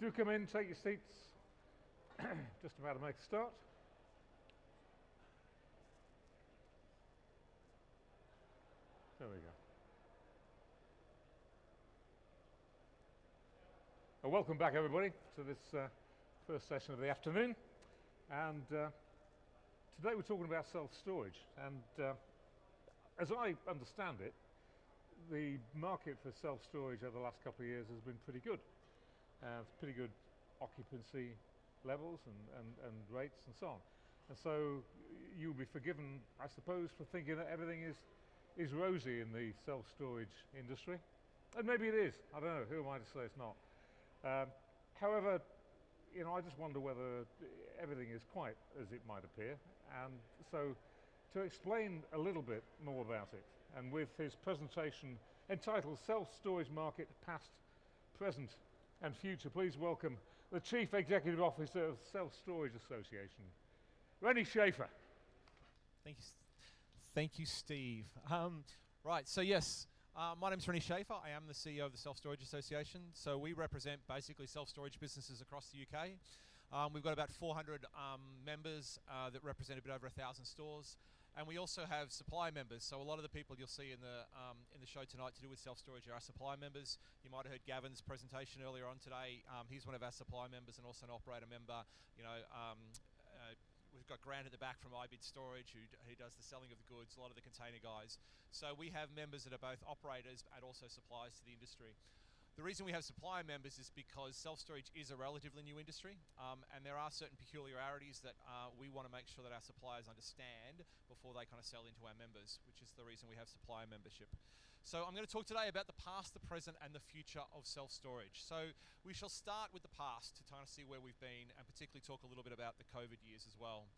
Do come in, take your seats. Just about to make a start. There we go. Well, welcome back everybody to this first session of the afternoon. And today we're talking about self-storage. And as I understand it, the market for self-storage over the last couple of years has been pretty good. It's pretty good occupancy levels and rates and so on. And so you'll be forgiven, I suppose, for thinking that everything is rosy in the self-storage industry. And maybe it is. I don't know. Who am I to say it's not? However, I just wonder whether everything is quite as it might appear. And so to explain a little bit more about it, and with his presentation entitled Self-Storage Market Past, Present and Future, please welcome the Chief Executive Officer of Self-Storage Association, Rennie Schafer. Thank you, Steve. Right, so yes, my name is Rennie Schafer. I am the CEO of the Self-Storage Association. So we represent basically self-storage businesses across the UK. We've got about 400 members that represent a bit over 1,000 stores. And we also have supply members. So a lot of the people you'll see in the show tonight to do with self-storage are our supply members. You might have heard Gavin's presentation earlier on today. He's one of our supply members and also an operator member. We've got Grant at the back from iBid Storage who does the selling of the goods, a lot of the container guys. So we have members that are both operators and also suppliers to the industry. The reason we have supplier members is because self-storage is a relatively new industry, and there are certain peculiarities that we want to make sure that our suppliers understand before they kind of sell into our members, which is the reason we have supplier membership. So I'm going to talk today about the past, the present, and the future of self-storage. So we shall start with the past to kind of see where we've been, and particularly talk a little bit about the COVID years as well.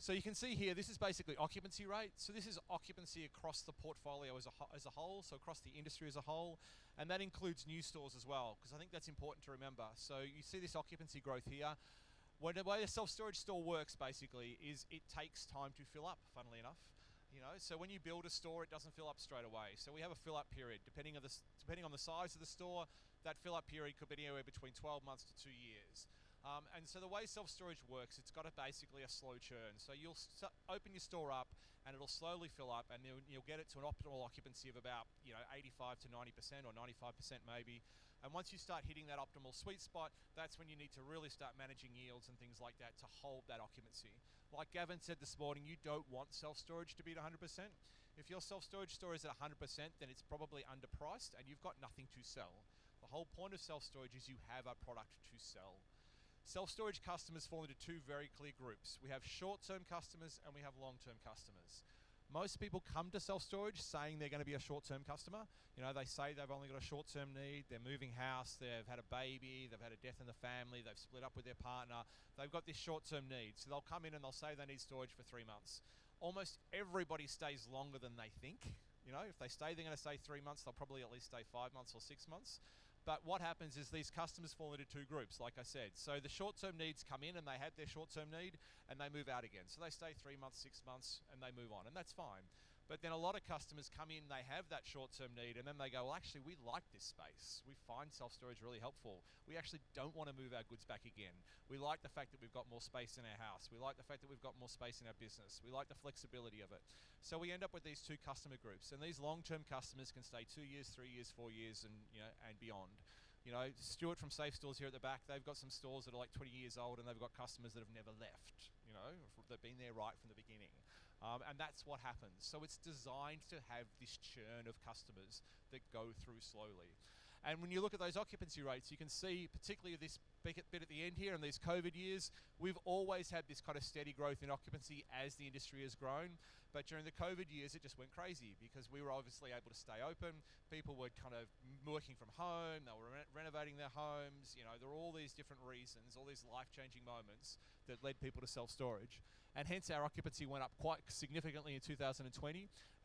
So you can see here, this is basically occupancy rate. So this is occupancy across the portfolio as a whole, so across the industry as a whole, and that includes new stores as well, because I think that's important to remember. So you see this occupancy growth here. The way a self-storage store works basically is it takes time to fill up, funnily enough. So when you build a store, it doesn't fill up straight away. So we have a fill-up period. Depending on the size of the store, that fill-up period could be anywhere between 12 months to 2 years. And so the way self-storage works, it's got basically a slow churn. So you'll open your store up and it'll slowly fill up, and then you'll get it to an optimal occupancy of about 85 to 90% or 95% maybe. And once you start hitting that optimal sweet spot, that's when you need to really start managing yields and things like that to hold that occupancy. Like Gavin said this morning, you don't want self-storage to be at 100%. If your self-storage store is at 100%, then it's probably underpriced and you've got nothing to sell. The whole point of self-storage is you have a product to sell. Self-storage customers fall into two very clear groups. We have short-term customers and we have long-term customers. Most people come to self-storage saying they're going to be a short-term customer. They say they've only got a short-term need, they're moving house, they've had a baby, they've had a death in the family, they've split up with their partner, they've got this short-term need. So they'll come in and they'll say they need storage for 3 months. Almost everybody stays longer than they think. If they stay, they're going to stay 3 months, they'll probably at least stay 5 months or 6 months. But what happens is these customers fall into two groups, like I said. So the short-term needs come in and they have their short-term need and they move out again. So they stay 3 months, 6 months and they move on, and that's fine. But then a lot of customers come in, they have that short-term need, and then they go, well, actually, we like this space. We find self-storage really helpful. We actually don't want to move our goods back again. We like the fact that we've got more space in our house. We like the fact that we've got more space in our business. We like the flexibility of it. So we end up with these two customer groups, and these long-term customers can stay 2 years, 3 years, 4 years, and beyond. Stuart from Safe Stores here at the back, they've got some stores that are like 20 years old and they've got customers that have never left, they've been there right from the beginning. And that's what happens. So it's designed to have this churn of customers that go through slowly. And when you look at those occupancy rates, you can see, particularly this bit at the end here in these COVID years, we've always had this kind of steady growth in occupancy as the industry has grown. But during the COVID years, it just went crazy because we were obviously able to stay open. People were kind of working from home. They were renovating their homes. There were all these different reasons, all these life-changing moments that led people to self-storage. And hence our occupancy went up quite significantly in 2020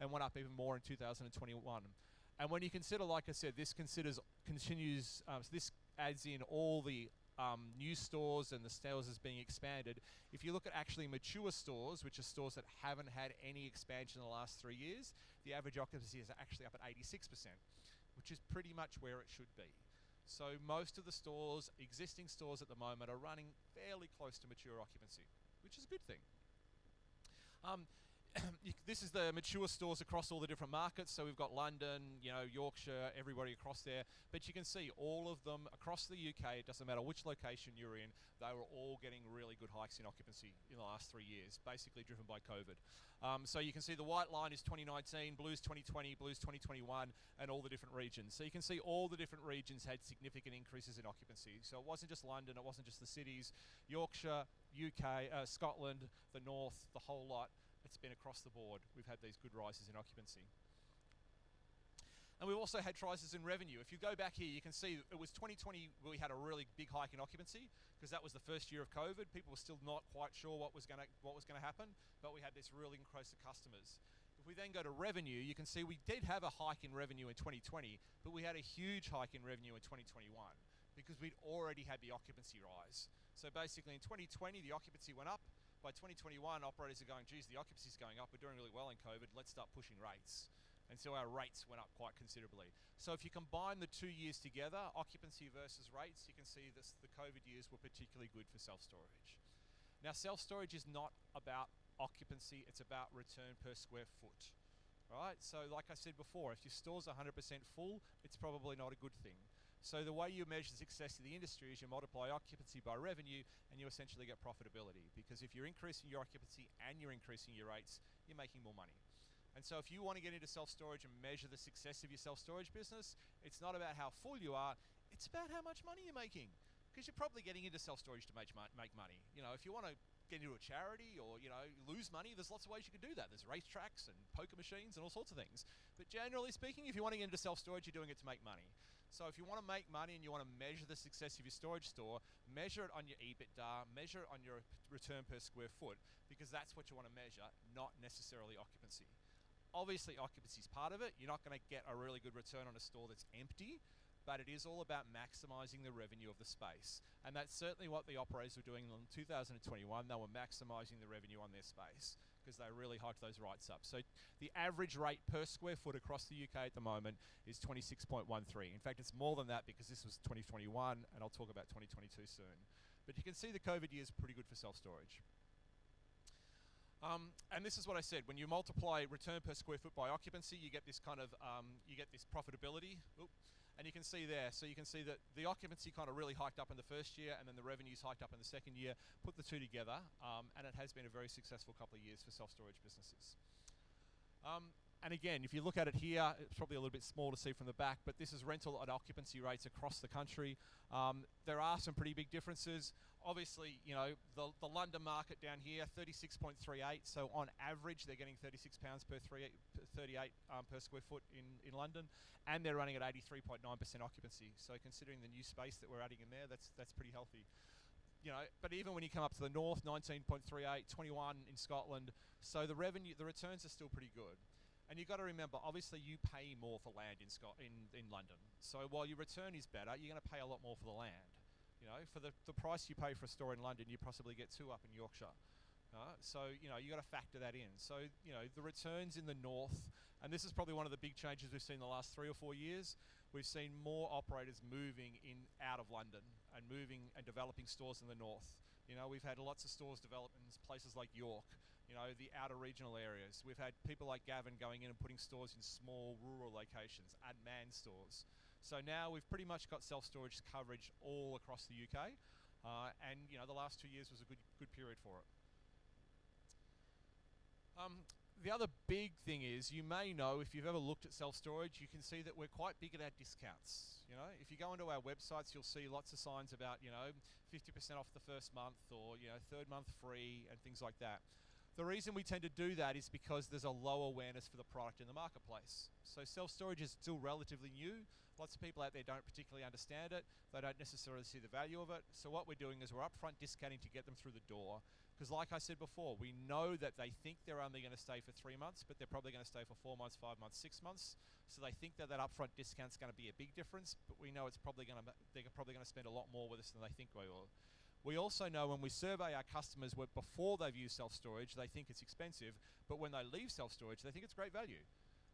and went up even more in 2021. And when you consider, like I said, this adds in all the new stores and the stores as being expanded. If you look at actually mature stores, which are stores that haven't had any expansion in the last 3 years, the average occupancy is actually up at 86%, which is pretty much where it should be. So most of the stores, existing stores at the moment, are running fairly close to mature occupancy, which is a good thing. This is the mature stores across all the different markets. So we've got London, Yorkshire, everybody across there. But you can see all of them across the UK, it doesn't matter which location you're in, they were all getting really good hikes in occupancy in the last 3 years, basically driven by COVID. So you can see the white line is 2019, blue's 2020, blue's 2021, and all the different regions. So you can see all the different regions had significant increases in occupancy. So it wasn't just London, it wasn't just the cities. Yorkshire, UK, Scotland, the north, the whole lot. It's been across the board. We've had these good rises in occupancy. And we've also had rises in revenue. If you go back here, you can see it was 2020 where we had a really big hike in occupancy, because that was the first year of COVID. People were still not quite sure what was going to happen, but we had this really increase of customers. If we then go to revenue, you can see we did have a hike in revenue in 2020, but we had a huge hike in revenue in 2021 because we'd already had the occupancy rise. So basically in 2020, the occupancy went up. By 2021, operators are going, geez, the occupancy's going up, we're doing really well in COVID, let's start pushing rates. And so our rates went up quite considerably. So if you combine the 2 years together, occupancy versus rates, you can see this, the COVID years were particularly good for self-storage. Now, self-storage is not about occupancy, it's about return per square foot. Right? So like I said before, if your store's 100% full, it's probably not a good thing. So the way you measure success in the industry is you multiply occupancy by revenue and you essentially get profitability, because if you're increasing your occupancy and you're increasing your rates, you're making more money. And so if you want to get into self-storage and measure the success of your self-storage business, it's not about how full you are, it's about how much money you're making, because you're probably getting into self-storage to make money. If you want to get into a charity or, lose money, there's lots of ways you can do that. There's racetracks and poker machines and all sorts of things. But generally speaking, if you want to get into self-storage, you're doing it to make money. So if you want to make money and you want to measure the success of your storage store, measure it on your EBITDA, measure it on your return per square foot, because that's what you want to measure, not necessarily occupancy. Obviously, occupancy is part of it. You're not going to get a really good return on a store that's empty, but it is all about maximizing the revenue of the space. And that's certainly what the operators were doing in 2021. They were maximizing the revenue on their space because they really hiked those rates up. So the average rate per square foot across the UK at the moment is 26.13. In fact, it's more than that because this was 2021, and I'll talk about 2022 soon. But you can see the COVID year is pretty good for self-storage. And this is what I said, when you multiply return per square foot by occupancy, you get this kind of, you get this profitability. And you can see there, so you can see that the occupancy kind of really hiked up in the first year, and then the revenues hiked up in the second year. Put the two together, and it has been a very successful couple of years for self-storage businesses. And again, if you look at it here, it's probably a little bit small to see from the back, but this is rental and occupancy rates across the country. There are some pretty big differences. Obviously, the London market down here, 36.38. So on average, they're getting £36 per 38 per square foot in London, and they're running at 83.9% occupancy. So considering the new space that we're adding in there, that's pretty healthy. But even when you come up to the north, 19.38, 21 in Scotland. So the returns are still pretty good. And you've got to remember, obviously you pay more for land in London. So while your return is better, you're going to pay a lot more for the land. For the price you pay for a store in London, you possibly get two up in Yorkshire. So you got to factor that in. So the returns in the north, and this is probably one of the big changes we've seen in the last 3 or 4 years. We've seen more operators moving out of London and moving and developing stores in the north. We've had lots of stores develop in places like York, the outer regional areas. We've had people like Gavin going in and putting stores in small rural locations, unmanned stores. So now we've pretty much got self-storage coverage all across the UK, and the last 2 years was a good period for it. The other big thing is, you may know, if you've ever looked at self-storage, you can see that we're quite big at our discounts. If you go onto our websites, you'll see lots of signs about 50% off the first month, or third month free, and things like that. The reason we tend to do that is because there's a low awareness for the product in the marketplace. So self-storage is still relatively new. Lots of people out there don't particularly understand it. They don't necessarily see the value of it. So what we're doing is we're upfront discounting to get them through the door. Because like I said before, we know that they think they're only going to stay for 3 months, but they're probably going to stay for 4 months, 5 months, 6 months. So they think that upfront discount's going to be a big difference, but we know they're probably going to spend a lot more with us than they think they will. We also know when we survey our customers before they've used self-storage, they think it's expensive, but when they leave self-storage, they think it's great value.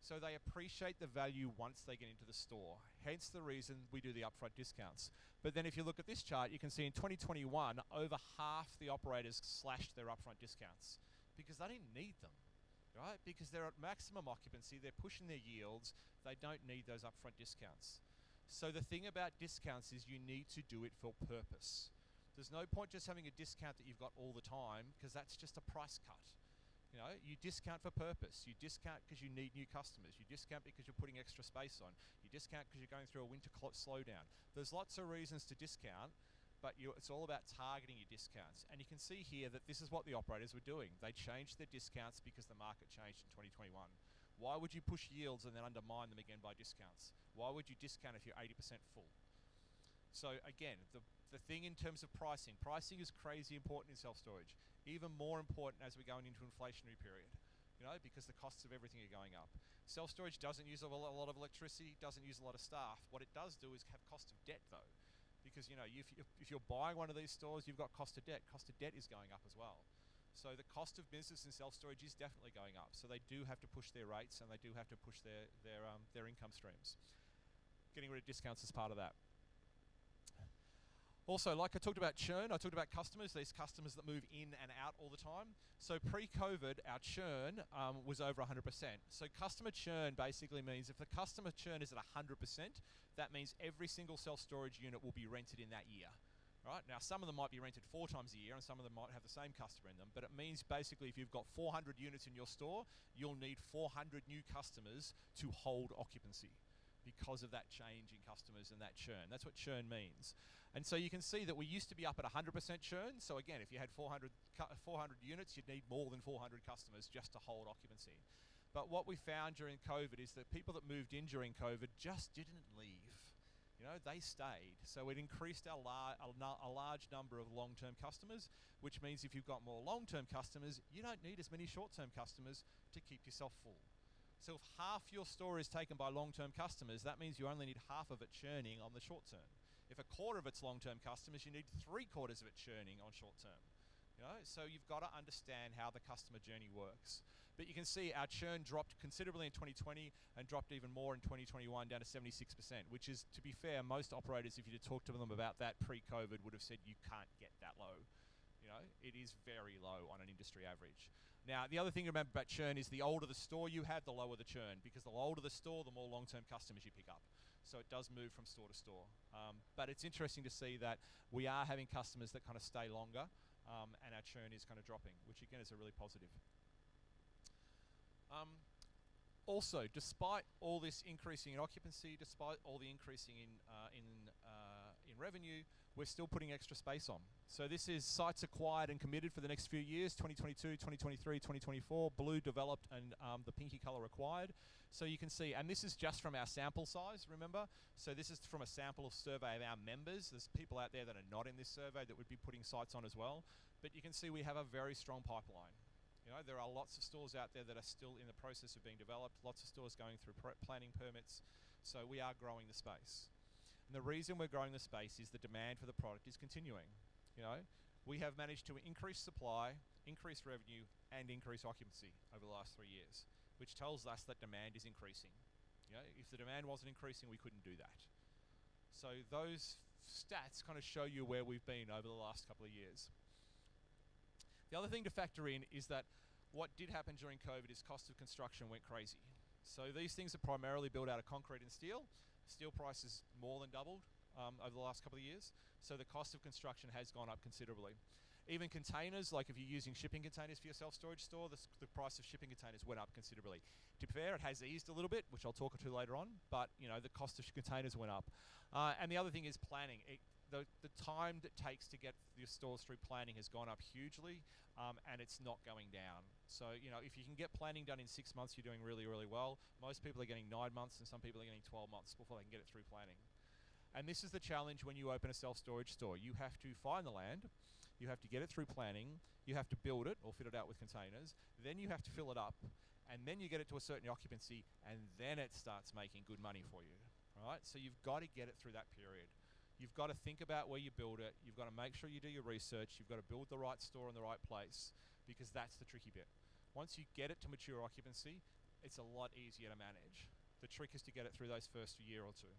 So they appreciate the value once they get into the store. Hence the reason we do the upfront discounts. But then if you look at this chart, you can see in 2021, over half the operators slashed their upfront discounts because they didn't need them, right? Because they're at maximum occupancy, they're pushing their yields, they don't need those upfront discounts. So the thing about discounts is you need to do it for purpose. There's no point just having a discount that you've got all the time because that's just a price cut. You know, you discount for purpose. You discount because you need new customers. You discount because you're putting extra space on. You discount because you're going through a winter slowdown. There's lots of reasons to discount, but it's all about targeting your discounts. And you can see here that this is what the operators were doing. They changed their discounts because the market changed in 2021. Why would you push yields and then undermine them again by discounts? Why would you discount if you're 80% full? So again, the thing in terms of pricing is crazy important in self-storage. Even more important as we're going into an inflationary period, you know, because the costs of everything are going up. Self-storage doesn't use a lot of electricity, doesn't use a lot of staff. What it does do is have cost of debt though. Because, you know, if you're buying one of these stores, you've got cost of debt. Cost of debt is going up as well. So the cost of business in self-storage is definitely going up. So they do have to push their rates and they do have to push their income streams. Getting rid of discounts is part of that. Also, like I talked about churn, I talked about customers, these customers that move in and out all the time. So pre-COVID, our churn was over 100%. So customer churn basically means if the customer churn is at 100%, that means every single self-storage unit will be rented in that year. Right? Now, some of them might be rented 4 times a year and some of them might have the same customer in them, but it means basically if you've got 400 units in your store, you'll need 400 new customers to hold occupancy because of that change in customers and that churn. That's what churn means. And so you can see that we used to be up at 100% churn. So again, if you had 400 units, you'd need more than 400 customers just to hold occupancy. But what we found during COVID is that people that moved in during COVID just didn't leave. You know, they stayed. So it increased a large number of long-term customers, which means if you've got more long-term customers, you don't need as many short-term customers to keep yourself full. So if half your store is taken by long-term customers, that means you only need half of it churning on the short term. If a quarter of it's long-term customers, you need 3/4 of it churning on short term. You know, so you've got to understand how the customer journey works. But you can see our churn dropped considerably in 2020 and dropped even more in 2021 down to 76%, which is, to be fair, most operators, if you talk to them about that pre-COVID, would have said you can't get that low. You know, it is very low on an industry average. Now, the other thing to remember about churn is the older the store you have, the lower the churn, because the older the store, the more long-term customers you pick up. So it does move from store to store. But it's interesting to see that we are having customers that kind of stay longer, and our churn is kind of dropping, which again is a really positive. Also, despite all this increasing in occupancy, despite all the increasing in revenue, we're still putting extra space on. So this is sites acquired and committed for the next few years, 2022, 2023, 2024, blue developed and the pinky color acquired. So you can see, and this is just from our sample size, remember? So this is from a sample of survey of our members. There's people out there that are not in this survey that would be putting sites on as well. But you can see we have a very strong pipeline. You know, there are lots of stores out there that are still in the process of being developed, lots of stores going through planning permits. So we are growing the space. And the reason we're growing the space is the demand for the product is continuing. You know, we have managed to increase supply, increase revenue, and increase occupancy over the last 3 years, which tells us that demand is increasing. You know, if the demand wasn't increasing, we couldn't do that. So those stats kind of show you where we've been over the last couple of years. The other thing to factor in is that what did happen during COVID is cost of construction went crazy. So these things are primarily built out of concrete and steel. Steel prices more than doubled over the last couple of years. So the cost of construction has gone up considerably. Even containers, like if you're using shipping containers for your self-storage store, the price of shipping containers went up considerably. To be fair, it has eased a little bit, which I'll talk to later on, but you know, the cost of containers went up. And the other thing is planning. The time that takes to get your stores through planning has gone up hugely, and it's not going down. So, you know, if you can get planning done in 6 months, you're doing really, really well. Most people are getting 9 months, and some people are getting 12 months before they can get it through planning. And this is the challenge when you open a self-storage store. You have to find the land, you have to get it through planning, you have to build it or fit it out with containers, then you have to fill it up, and then you get it to a certain occupancy, and then it starts making good money for you, right? So you've got to get it through that period. You've got to think about where you build it. You've got to make sure you do your research. You've got to build the right store in the right place, because that's the tricky bit. Once you get it to mature occupancy, it's a lot easier to manage. The trick is to get it through those first year or two.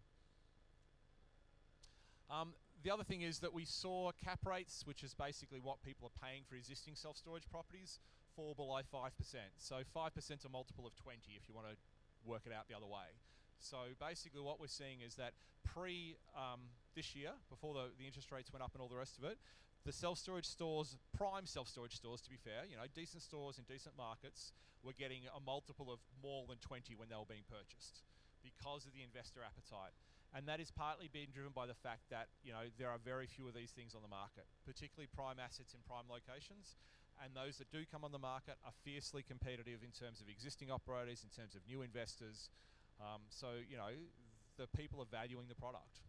The other thing is that we saw cap rates, which is basically what people are paying for existing self-storage properties, fall below 5%. So 5% a multiple of 20 if you want to work it out the other way. So basically what we're seeing is that this year, before the interest rates went up and all the rest of it, the self-storage stores, prime self-storage stores to be fair, decent stores in decent markets, were getting a multiple of more than 20 when they were being purchased because of the investor appetite. And that is partly being driven by the fact that, there are very few of these things on the market, particularly prime assets in prime locations. And those that do come on the market are fiercely competitive in terms of existing operators, in terms of new investors. The people are valuing the product.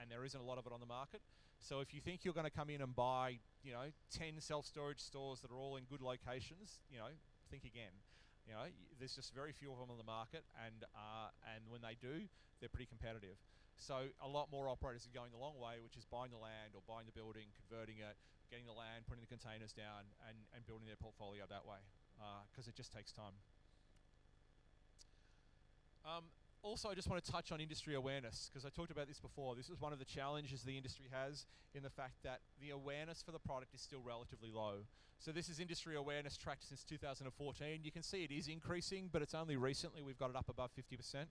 And there isn't a lot of it on the market. So if you think you're going to come in and buy, 10 self-storage stores that are all in good locations, think again. There's just very few of them on the market, and when they do, they're pretty competitive. So a lot more operators are going the long way, which is buying the land or buying the building, converting it, getting the land, putting the containers down, and building their portfolio that way, because it just takes time. Also, I just want to touch on industry awareness, because I talked about this before. This is one of the challenges the industry has, in the fact that the awareness for the product is still relatively low. So this is industry awareness tracked since 2014. You can see it is increasing, but it's only recently we've got it up above 50%.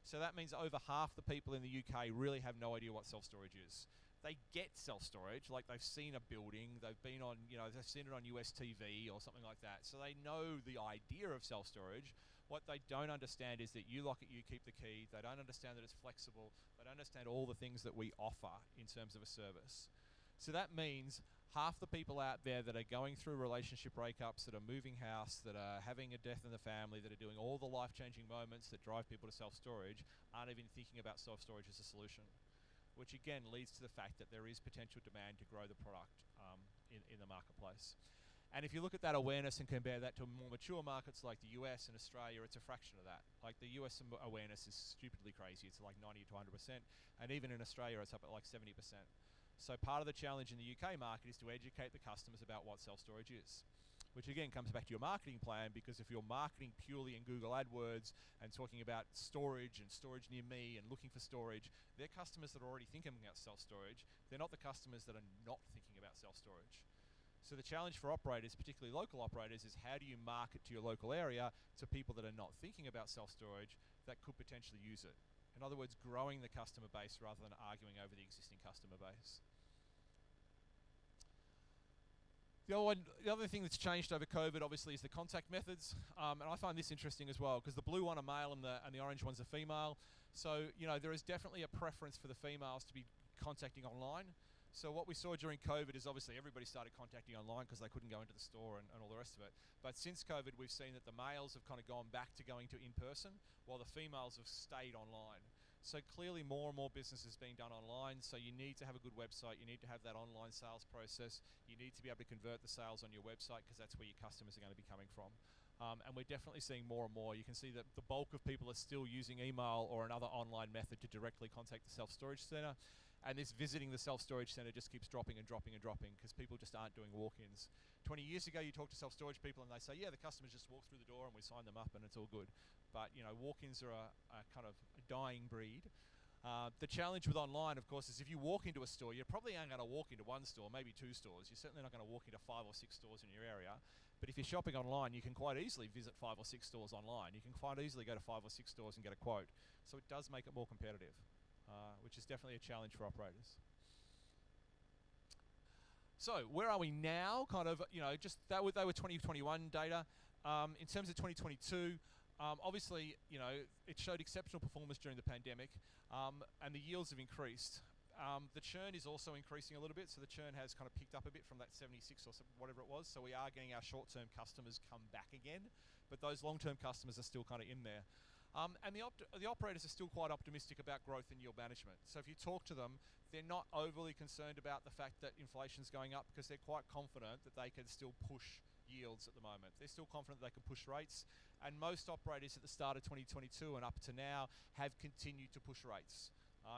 So that means over half the people in the UK really have no idea what self-storage is. They get self-storage, like they've seen a building, they've been on, they've seen it on US TV or something like that. So they know the idea of self-storage. What they don't understand is that you lock it, you keep the key. They don't understand that it's flexible. They don't understand all the things that we offer in terms of a service. So that means half the people out there that are going through relationship breakups, that are moving house, that are having a death in the family, that are doing all the life-changing moments that drive people to self-storage, aren't even thinking about self-storage as a solution, which again leads to the fact that there is potential demand to grow the product in the marketplace. And if you look at that awareness and compare that to more mature markets like the US and Australia, it's a fraction of that. Like the US awareness is stupidly crazy. It's like 90 to 100%. And even in Australia, it's up at like 70%. So part of the challenge in the UK market is to educate the customers about what self-storage is, which again comes back to your marketing plan, because if you're marketing purely in Google AdWords and talking about storage and storage near me and looking for storage, they're customers that are already thinking about self-storage. They're not the customers that are not thinking about self-storage. So the challenge for operators, particularly local operators, is how do you market to your local area to people that are not thinking about self-storage that could potentially use it? In other words, growing the customer base rather than arguing over the existing customer base. The other thing that's changed over COVID, obviously, is the contact methods. And I find this interesting as well, because the blue one are male and the orange one's are female. So, there is definitely a preference for the females to be contacting online. So what we saw during COVID is obviously everybody started contacting online because they couldn't go into the store and all the rest of it. But since COVID, we've seen that the males have kind of gone back to going to in-person, while the females have stayed online. So clearly more and more business is being done online. So you need to have a good website. You need to have that online sales process. You need to be able to convert the sales on your website, because that's where your customers are going to be coming from. And we're definitely seeing more and more. You can see that the bulk of people are still using email or another online method to directly contact the self-storage centre. And this visiting the self-storage centre just keeps dropping and dropping and dropping, because people just aren't doing walk-ins. 20 years ago, you talk to self-storage people and they say, yeah, the customers just walk through the door and we sign them up and it's all good. But, walk-ins are a kind of a dying breed. The challenge with online, of course, is if you walk into a store, you probably aren't going to walk into one store, maybe two stores. You're certainly not going to walk into 5 or 6 stores in your area. But if you're shopping online, you can quite easily visit 5 or 6 stores online. You can quite easily go to 5 or 6 stores and get a quote. So it does make it more competitive, which is definitely a challenge for operators. So where are we now? Kind of, just they were 2021 data. In terms of 2022, obviously, it showed exceptional performance during the pandemic, and the yields have increased. The churn is also increasing a little bit, so the churn has kind of picked up a bit from that 76 or whatever it was. So we are getting our short-term customers come back again, but those long-term customers are still kind of in there. And the operators are still quite optimistic about growth and yield management. So if you talk to them, they're not overly concerned about the fact that inflation's going up, because they're quite confident that they can still push yields at the moment. They're still confident they can push rates. And most operators at the start of 2022 and up to now have continued to push rates.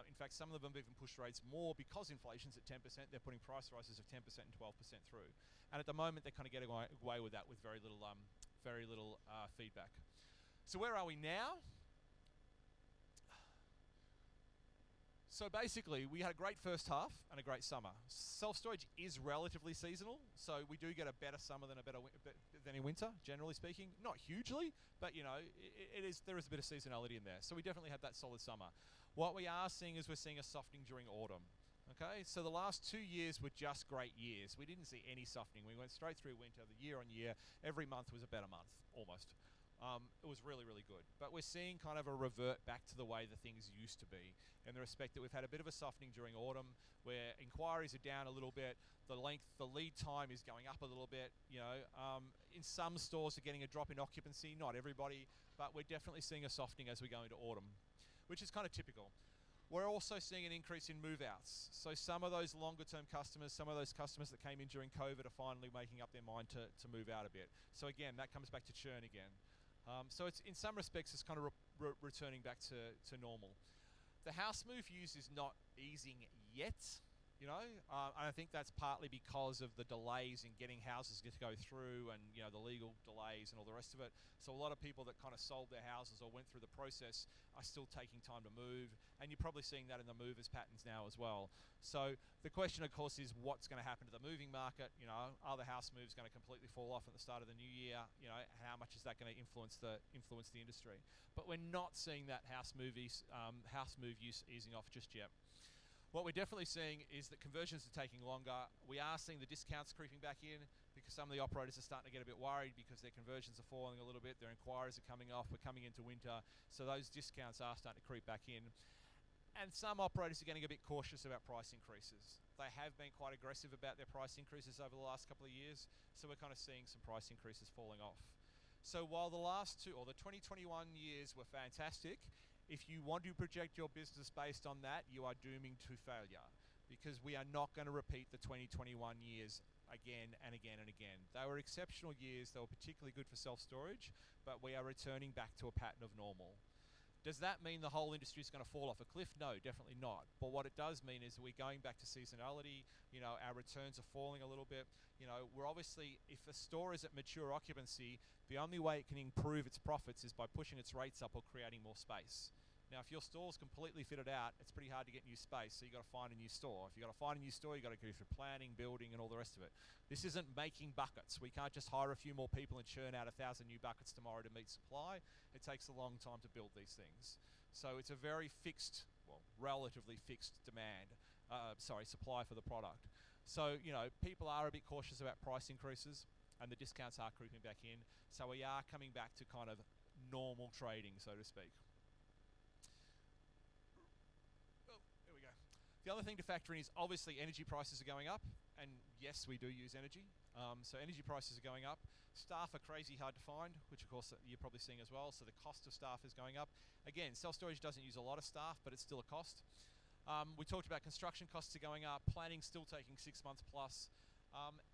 In fact, some of them have even pushed rates more because inflation's at 10%. They're putting price rises of 10% and 12% through. And at the moment, they're kind of getting away with that with very little feedback. So where are we now? So basically, we had a great first half and a great summer. Self-storage is relatively seasonal, so we do get a better summer than than in winter, generally speaking. Not hugely, but you know, there is a bit of seasonality in there. So we definitely had that solid summer. What we are seeing is we're seeing a softening during autumn. Okay, so the last 2 years were just great years. We didn't see any softening. We went straight through winter, the year on year. Every month was a better month, almost. It was really, really good. But we're seeing kind of a revert back to the way the things used to be, in the respect that we've had a bit of a softening during autumn, where inquiries are down a little bit, the lead time is going up a little bit. You know, in some stores are getting a drop in occupancy, not everybody, but we're definitely seeing a softening as we go into autumn, which is kind of typical. We're also seeing an increase in move-outs. So some of those longer-term customers, some of those customers that came in during COVID are finally making up their mind to move out a bit. So again, that comes back to churn again. So it's, in some respects, it's kind of returning back to normal. The house move use is not easing yet, you know, and I think that's partly because of the delays in getting houses to go through, and you know, the legal delays and all the rest of it. So a lot of people that kind of sold their houses or went through the process are still taking time to move, and you're probably seeing that in the movers patterns now as well. So the question, of course, is what's going to happen to the moving market? You know, are the house moves going to completely fall off at the start of the new year? You know, how much is that going to influence the industry? But we're not seeing that house move use easing off just yet. What we're definitely seeing is that conversions are taking longer. We are seeing the discounts creeping back in, because some of the operators are starting to get a bit worried because their conversions are falling a little bit, their inquiries are coming off, we're coming into winter, so those discounts are starting to creep back in. And some operators are getting a bit cautious about price increases. They have been quite aggressive about their price increases over the last couple of years, so we're kind of seeing some price increases falling off. So while the 2021 years were fantastic, if you want to project your business based on that, you are dooming to failure, because we are not going to repeat the 2021 years again and again and again. They were exceptional years. They were particularly good for self-storage, but we are returning back to a pattern of normal. Does that mean the whole industry is going to fall off a cliff? No, definitely not. But what it does mean is that we're going back to seasonality. You know, our returns are falling a little bit. You know, we're obviously, if a store is at mature occupancy, the only way it can improve its profits is by pushing its rates up or creating more space. Now, if your store's completely fitted out, it's pretty hard to get new space, so you've got to find a new store. If you've got to find a new store, you've got to go through planning, building, and all the rest of it. This isn't making buckets. We can't just hire a few more people and churn out 1,000 new buckets tomorrow to meet supply. It takes a long time to build these things. So it's a very fixed, well, relatively fixed supply for the product. So, you know, people are a bit cautious about price increases, and the discounts are creeping back in. So we are coming back to kind of normal trading, so to speak. The other thing to factor in is obviously energy prices are going up, and yes, we do use energy. So energy prices are going up. Staff are crazy hard to find, which of course you're probably seeing as well. So the cost of staff is going up. Again, self-storage doesn't use a lot of staff, but it's still a cost. We talked about construction costs are going up, planning still taking 6 months plus.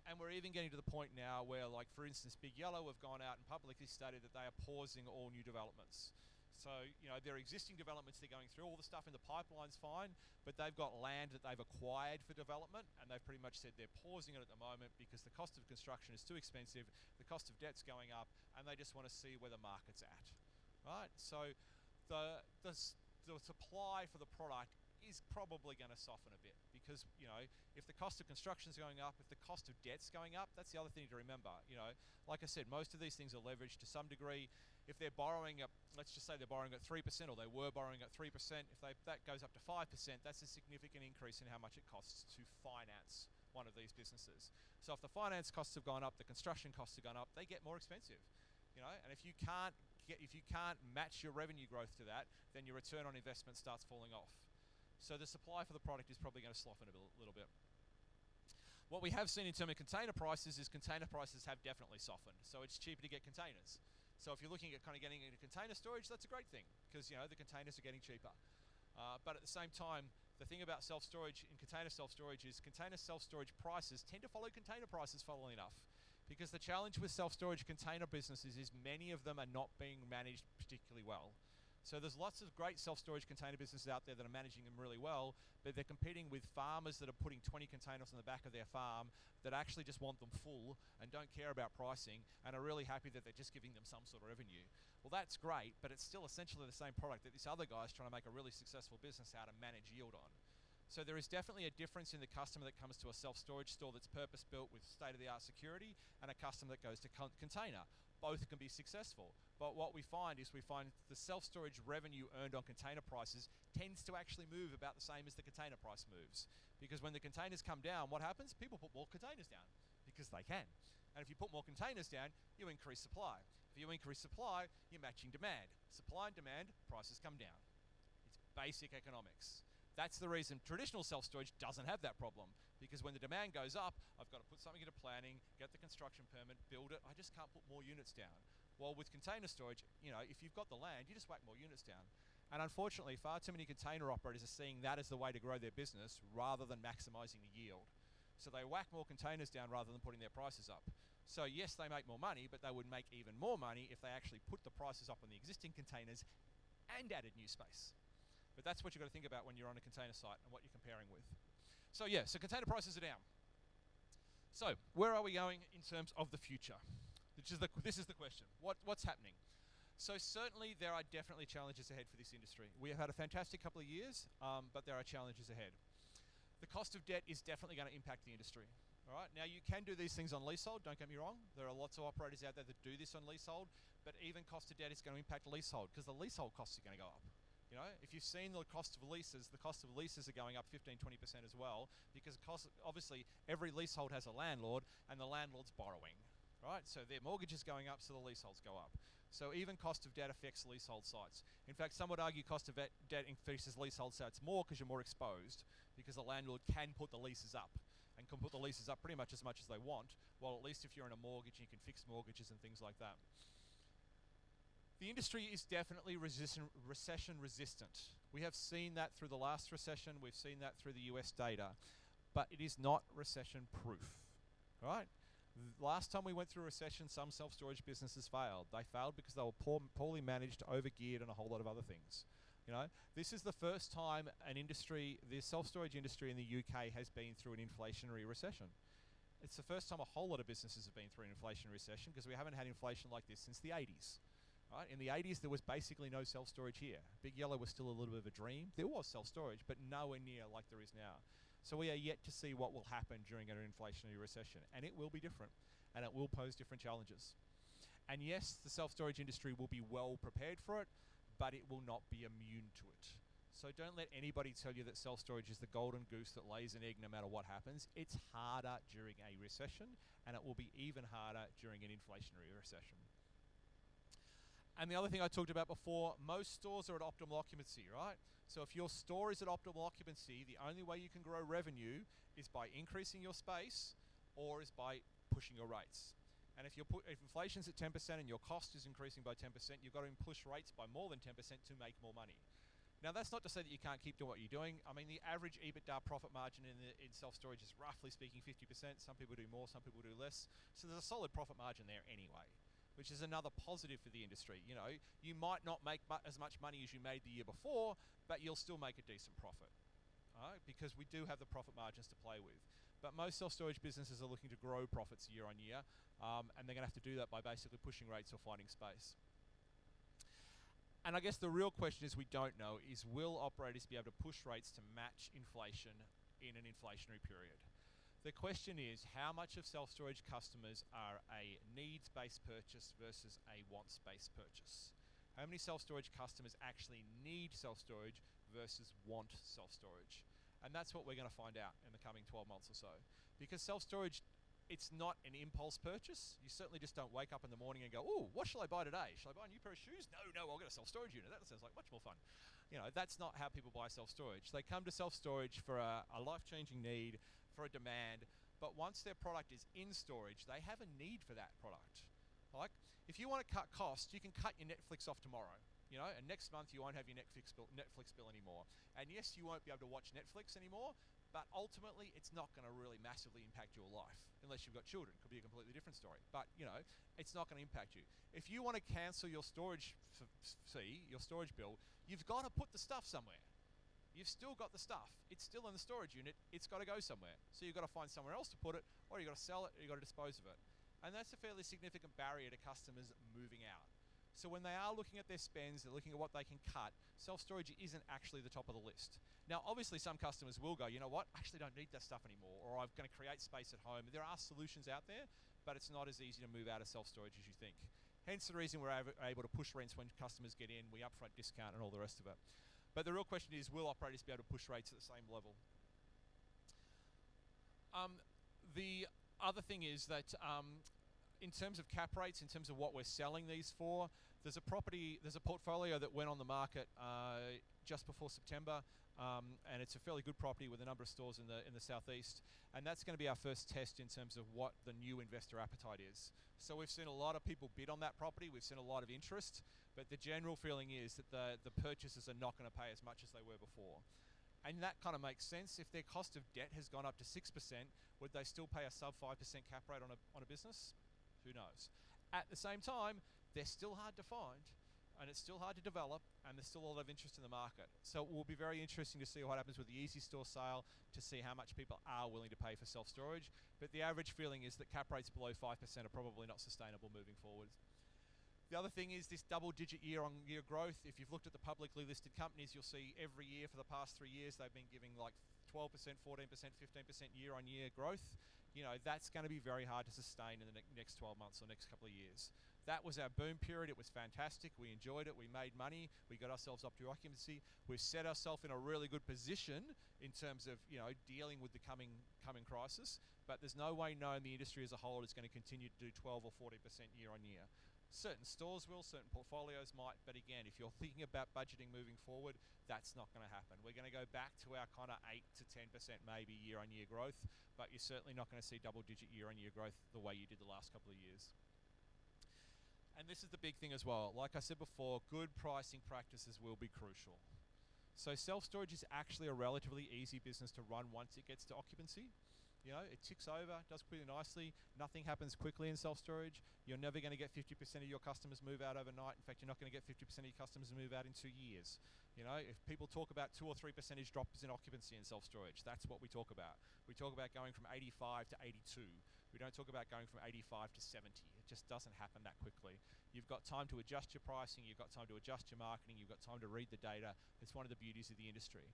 And we're even getting to the point now where, like, for instance, Big Yellow have gone out and publicly stated that they are pausing all new developments. So, you know, their existing developments they're going through, all the stuff in the pipeline's fine, but they've got land that they've acquired for development, and they've pretty much said they're pausing it at the moment because the cost of construction is too expensive, the cost of debt's going up, and they just want to see where the market's at, right? So the supply for the product is probably going to soften a bit, because, you know, if the cost of construction is going up, if the cost of debt's going up, that's the other thing to remember. You know, like I said, most of these things are leveraged to some degree. If they're borrowing at, let's just say they're borrowing at 3%, or they were borrowing at 3%, if that goes up to 5%, that's a significant increase in how much it costs to finance one of these businesses. So if the finance costs have gone up, the construction costs have gone up, they get more expensive. You know, and if you can't match your revenue growth to that, then your return on investment starts falling off. So the supply for the product is probably going to soften a little bit. What we have seen in terms of container prices is container prices have definitely softened. So it's cheaper to get containers. So if you're looking at kind of getting into container storage, that's a great thing, because, you know, the containers are getting cheaper. But at the same time, the thing about self-storage in container self-storage is container self-storage prices tend to follow container prices, funnily enough. Because the challenge with self-storage container businesses is many of them are not being managed particularly well. So there's lots of great self-storage container businesses out there that are managing them really well, but they're competing with farmers that are putting 20 containers on the back of their farm that actually just want them full and don't care about pricing and are really happy that they're just giving them some sort of revenue. Well, that's great, but it's still essentially the same product that this other guy's trying to make a really successful business out and manage yield on. So there is definitely a difference in the customer that comes to a self-storage store that's purpose-built with state-of-the-art security and a customer that goes to container. Both can be successful, but what we find is the self-storage revenue earned on container prices tends to actually move about the same as the container price moves. Because when the containers come down, what happens? People put more containers down because they can. And if you put more containers down, you increase supply. If you increase supply, you're matching demand. Supply and demand, prices come down. It's basic economics. That's the reason traditional self-storage doesn't have that problem, because when the demand goes up, I've got to put something into planning, get the construction permit, build it. I just can't put more units down. While with container storage, you know, if you've got the land, you just whack more units down. And unfortunately, far too many container operators are seeing that as the way to grow their business rather than maximizing the yield. So they whack more containers down rather than putting their prices up. So yes, they make more money, but they would make even more money if they actually put the prices up on the existing containers and added new space. But that's what you've got to think about when you're on a container site and what you're comparing with. So yeah, so container prices are down. So where are we going in terms of the future? This is the question. What's happening? So certainly there are definitely challenges ahead for this industry. We have had a fantastic couple of years, but there are challenges ahead. The cost of debt is definitely going to impact the industry. All right. Now you can do these things on leasehold, don't get me wrong. There are lots of operators out there that do this on leasehold, but even cost of debt is going to impact leasehold because the leasehold costs are going to go up. You know, if you've seen the cost of leases are going up 15-20% as well, because obviously every leasehold has a landlord and the landlord's borrowing, right? So their mortgage is going up, so the leaseholds go up. So even cost of debt affects leasehold sites. In fact, some would argue cost of debt increases leasehold sites more because you're more exposed, because the landlord can put the leases up and can put the leases up pretty much as they want, while at least if you're in a mortgage, you can fix mortgages and things like that. The industry is definitely recession resistant. We have seen that through the last recession, we've seen that through the US data, but it is not recession proof, right? Last time we went through a recession, some self-storage businesses failed. They failed because they were poorly managed, over-geared, and a whole lot of other things. You know, this is the first time the self-storage industry in the UK has been through an inflationary recession. It's the first time a whole lot of businesses have been through an inflationary recession because we haven't had inflation like this since the 80s. Right? In the 80s, there was basically no self-storage here. Big Yellow was still a little bit of a dream. There was self-storage, but nowhere near like there is now. So we are yet to see what will happen during an inflationary recession, and it will be different, and it will pose different challenges. And yes, the self-storage industry will be well prepared for it, but it will not be immune to it. So don't let anybody tell you that self-storage is the golden goose that lays an egg no matter what happens. It's harder during a recession, and it will be even harder during an inflationary recession. And the other thing I talked about before, most stores are at optimal occupancy, right? So if your store is at optimal occupancy, the only way you can grow revenue is by increasing your space or is by pushing your rates. And if inflation's at 10% and your cost is increasing by 10%, you've got to push rates by more than 10% to make more money. Now that's not to say that you can't keep doing what you're doing. I mean, the average EBITDA profit margin in self-storage is roughly speaking 50%. Some people do more, some people do less. So there's a solid profit margin there anyway, which is another positive for the industry. You know, you might not make as much money as you made the year before, but you'll still make a decent profit, because we do have the profit margins to play with. But most self-storage businesses are looking to grow profits year on year, and they're gonna have to do that by basically pushing rates or finding space. And I guess the real question is we don't know is, will operators be able to push rates to match inflation in an inflationary period? The question is, how much of self-storage customers are a needs-based purchase versus a wants-based purchase? How many self-storage customers actually need self-storage versus want self-storage? And that's what we're going to find out in the coming 12 months or so. Because self-storage, it's not an impulse purchase. You certainly just don't wake up in the morning and go, oh, what shall I buy today? Shall I buy a new pair of shoes? No, I'll get a self-storage unit. That sounds like much more fun. You know, that's not how people buy self-storage. They come to self-storage for a life-changing need, for a demand, but once their product is in storage, they have a need for that product. Like, if you want to cut costs, you can cut your Netflix off tomorrow. You know, and next month you won't have your Netflix bill anymore. And yes, you won't be able to watch Netflix anymore, but ultimately it's not going to really massively impact your life unless you've got children. Could be a completely different story, but it's not going to impact you. If you want to cancel your storage fee, your storage bill, you've got to put the stuff somewhere. You've still got the stuff. It's still in the storage unit. It's got to go somewhere. So you've got to find somewhere else to put it, or you've got to sell it, or you've got to dispose of it. And that's a fairly significant barrier to customers moving out. So when they are looking at their spends, they're looking at what they can cut, self-storage isn't actually the top of the list. Now, obviously some customers will go, you know what, I actually don't need that stuff anymore, or I'm going to create space at home. There are solutions out there, but it's not as easy to move out of self-storage as you think. Hence the reason we're able to push rents when customers get in, we upfront discount and all the rest of it. But the real question is, will operators be able to push rates at the same level? The other thing is that in terms of cap rates, in terms of what we're selling these for, there's a portfolio that went on the market just before September, and it's a fairly good property with a number of stores in the southeast, and that's going to be our first test in terms of what the new investor appetite is. So we've seen a lot of people bid on that property, we've seen a lot of interest, but the general feeling is that the purchasers are not going to pay as much as they were before. And that kind of makes sense. If their cost of debt has gone up to 6%, would they still pay a sub 5% cap rate on a business? Who knows? At the same time, they're still hard to find, and it's still hard to develop, and there's still a lot of interest in the market. So it will be very interesting to see what happens with the Easy Store sale, to see how much people are willing to pay for self-storage. But the average feeling is that cap rates below 5% are probably not sustainable moving forward. The other thing is this double-digit year-on-year growth. If you've looked at the publicly listed companies, you'll see every year for the past 3 years they've been giving like 12%, 14%, 15% year-on-year growth. That's going to be very hard to sustain in the next 12 months or next couple of years. That was our boom period. It was fantastic. We enjoyed it. We made money. We got ourselves up to occupancy. We've set ourselves in a really good position in terms of dealing with the coming crisis. But there's no way known the industry as a whole is going to continue to do 12 or 40% year-on-year. Certain stores will, certain portfolios might, but again, if you're thinking about budgeting moving forward, that's not going to happen. We're going to go back to our kind of 8 to 10% maybe year-on-year growth, but you're certainly not going to see double-digit year-on-year growth the way you did the last couple of years. And this is the big thing as well. Like I said before, good pricing practices will be crucial. So self-storage is actually a relatively easy business to run once it gets to occupancy. It ticks over, does pretty nicely. Nothing happens quickly in self-storage. You're never going to get 50% of your customers move out overnight. In fact, you're not going to get 50% of your customers move out in 2 years. If people talk about 2 or 3 percentage drops in occupancy in self-storage, that's what we talk about. We talk about going from 85 to 82. We don't talk about going from 85 to 70. It just doesn't happen that quickly. You've got time to adjust your pricing. You've got time to adjust your marketing. You've got time to read the data. It's one of the beauties of the industry.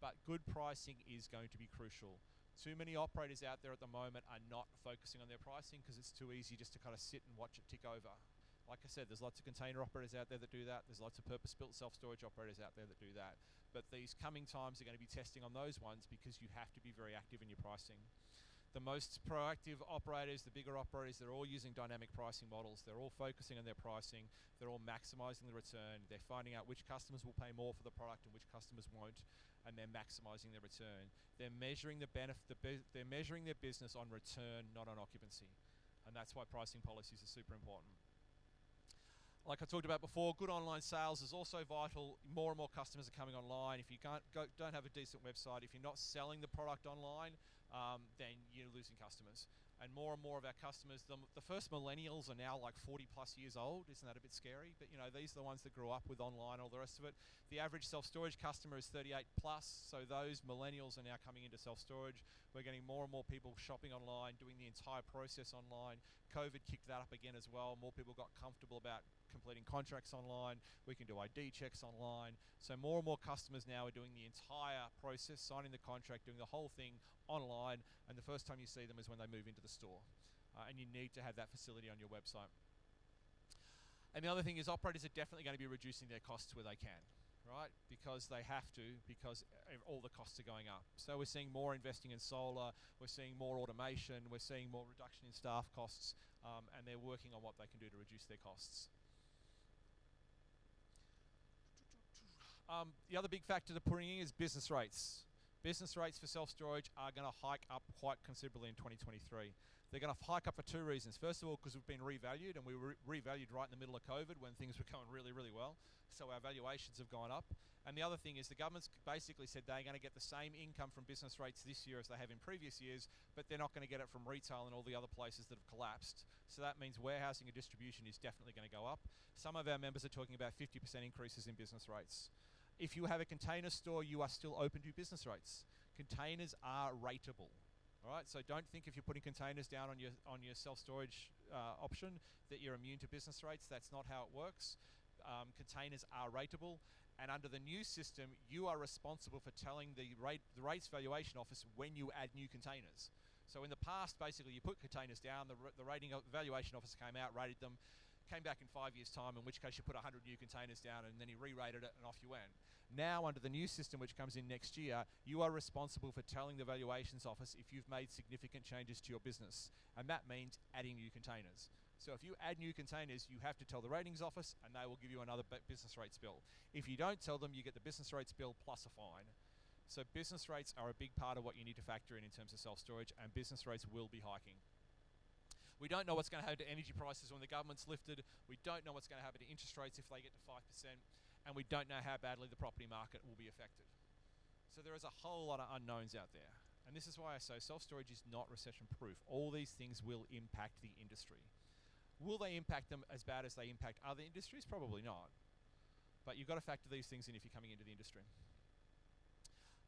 But good pricing is going to be crucial. Too many operators out there at the moment are not focusing on their pricing because it's too easy just to kind of sit and watch it tick over. Like I said, there's lots of container operators out there that do that. There's lots of purpose-built self-storage operators out there that do that. But these coming times are going to be testing on those ones because you have to be very active in your pricing. The most proactive operators, the bigger operators, they're all using dynamic pricing models. They're all focusing on their pricing. They're all maximizing the return. They're finding out which customers will pay more for the product and which customers won't, and they're maximizing their return. They're measuring the they're measuring their business on return, not on occupancy. And that's why pricing policies are super important. Like I talked about before, good online sales is also vital. More and more customers are coming online. If you don't have a decent website, if you're not selling the product online, then you're losing customers. And more of our customers, the first millennials are now like 40 plus years old. Isn't that a bit scary? But these are the ones that grew up with online, all the rest of it. The average self-storage customer is 38 plus, so those millennials are now coming into self-storage. We're getting more and more people shopping online, doing the entire process online. COVID kicked that up again as well. More people got comfortable about completing contracts online. We can do ID checks online. So more and more customers now are doing the entire process, signing the contract, doing the whole thing online, and the first time you see them is when they move into the store. And you need to have that facility on your website. And the other thing is operators are definitely going to be reducing their costs where they can, right? Because they have to, because all the costs are going up. So we're seeing more investing in solar, we're seeing more automation, we're seeing more reduction in staff costs, and they're working on what they can do to reduce their costs. The other big factor to putting in is business rates. Business rates for self-storage are going to hike up quite considerably in 2023. They're going to hike up for two reasons. First of all, because we've been revalued, and we were revalued right in the middle of COVID when things were going really, really well. So our valuations have gone up. And the other thing is the government's basically said they're going to get the same income from business rates this year as they have in previous years, but they're not going to get it from retail and all the other places that have collapsed. So that means warehousing and distribution is definitely going to go up. Some of our members are talking about 50% increases in business rates. If you have a container store, you are still open to business rates. Containers are rateable. All right, so don't think if you're putting containers down on your self-storage option that you're immune to business rates. That's not how it works. Containers are rateable, and under the new system, you are responsible for telling the rates valuation office when you add new containers. So in the past, basically, you put containers down, the valuation officer came out, rated them, came back in 5 years' time, in which case you put 100 new containers down, and then he re-rated it, and off you went. Now, under the new system, which comes in next year, you are responsible for telling the valuations office if you've made significant changes to your business, and that means adding new containers. So if you add new containers, you have to tell the ratings office, and they will give you another business rates bill. If you don't tell them, you get the business rates bill plus a fine. So business rates are a big part of what you need to factor in terms of self-storage, and business rates will be hiking. We don't know what's going to happen to energy prices when the government's lifted. We don't know what's going to happen to interest rates if they get to 5%. And we don't know how badly the property market will be affected. So there is a whole lot of unknowns out there. And this is why I say self-storage is not recession-proof. All these things will impact the industry. Will they impact them as bad as they impact other industries? Probably not. But you've got to factor these things in if you're coming into the industry.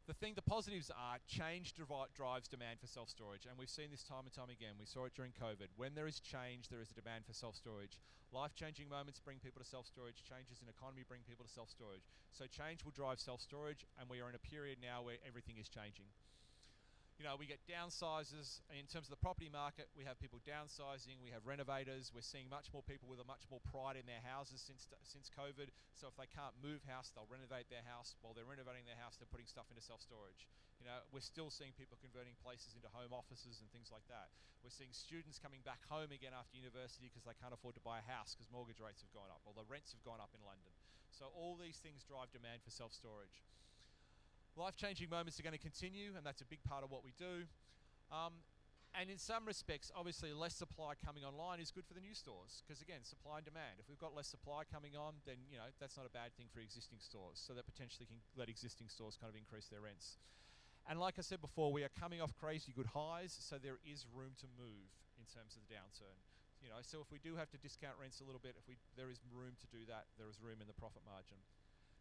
The positives are change drives demand for self-storage, and we've seen this time and time again. We saw it during COVID. When there is change, there is a demand for self-storage. Life-changing moments bring people to self-storage. Changes in economy bring people to self-storage. So change will drive self-storage, and we are in a period now where everything is changing. You know, we get downsizes. In terms of the property market, we have people downsizing, we have renovators. We're seeing much more people with a much more pride in their houses since COVID. So if they can't move house, they'll renovate their house. While they're renovating their house, they're putting stuff into self-storage. You know, we're still seeing people converting places into home offices and things like that. We're seeing students coming back home again after university because they can't afford to buy a house because mortgage rates have gone up, or the rents have gone up in London. So all these things drive demand for self-storage. Life-changing moments are going to continue, and that's a big part of what we do. And in some respects, obviously, less supply coming online is good for the new stores, because again, supply and demand. If we've got less supply coming on, then that's not a bad thing for existing stores. So that potentially can let existing stores kind of increase their rents. And like I said before, we are coming off crazy good highs, so there is room to move in terms of the downturn. So if we do have to discount rents a little bit, there is room to do that. There is room in the profit margin.